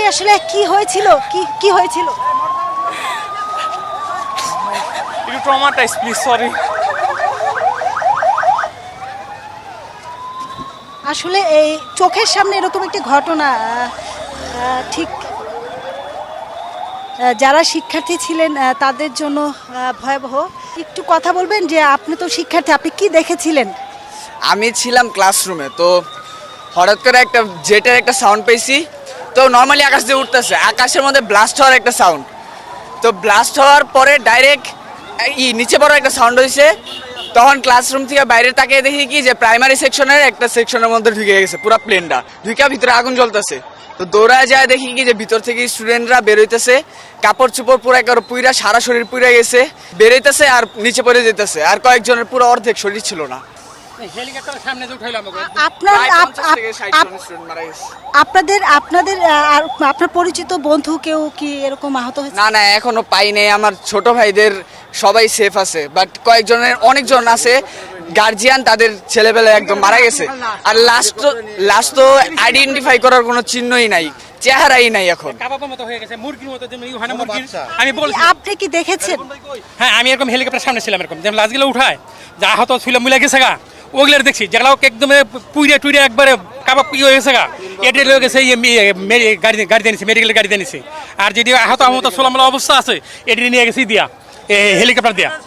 আসলে কি হয়েছিল, কি হয়েছিল? একটু ট্রমাটাইজ, প্লিজ, সরি। আসলে এই চোখের সামনে এরকম একটি ঘটনা ঠিক যারা শিক্ষার্থী ছিলেন তাদের জন্য ভয়াবহ। একটু কথা বলবেন যে আপনি তো শিক্ষার্থী, আপনি কি দেখেছিলেন? আমি ছিলাম ক্লাসরুমে, তো হঠাৎ করে একটা জেটের একটা সাউন্ড পেয়েছি। তো নর্মালি আকাশ দিয়ে উঠতেছে, আকাশের মধ্যে ব্লাস্ট হওয়ার একটা সাউন্ড। তো ব্লাস্ট হওয়ার পরে ডাইরেক্ট নিচে বড় একটা সাউন্ড হয়েছে। তখন ক্লাসরুম থেকে বাইরে তাকিয়ে দেখি কি যে প্রাইমারি সেকশনের একটা সেকশনের মধ্যে ঢুকে গেছে পুরো প্লেনটা, ঢুকে ভিতরে আগুন জ্বলতেছে। তো দৌড়ায় যায় দেখি কি যে ভিতর থেকে স্টুডেন্টরা বেরোইতেছে, কাপড় চোপড় পুরো একেবারে পুইরা, সারা শরীর পুইরা গেছে, বেরোইতেছে আর নিচে পড়ে যেতেছে। আর কয়েকজনের পুরো অর্ধেক শরীর ছিল না। আপনার প্রায় 50 থেকে 60 আপ- জন স্টুডেন্ট মারা গেছে। আপনাদের আপনাদের আপনার পরিচিত বন্ধু কেউ কি এরকম আহত হয়েছে? না না, এখনো পাই নাই। আমার ছোট ভাইদের সবাই সেফ আছে, বাট অনেকজন আছে গার্জিয়ান, তাদের ছেলেবেলা একদম মারা গেছে। আর লাস্ট তো আইডেন্টিফাই করার কোনো চিহ্নই নাই, চেহারাই নাই এখন। আমি বলছি, আপনি কি দেখেছেন? হ্যাঁ, আমি এরকম হেলিকপ্টার সামনে ছিলাম, এরকম যেমন লাশগুলো উঠায় যা আহত ছিল মিলে গেছে গা, ওগুলো দেখছি যেগুলো একদম পুইরে টুইরে একবারে কাবাব হয়ে গেছে গা, এটা লয়ে গেছে গাড়ি দিয়ে নিছে, মেডিকেল গাড়ি দিয়ে নিছে। আর যদি আহত সোলামলা অবস্থা আছে, এটি নিয়ে গেছে দিয়া হেলিকপ্টার দিয়া।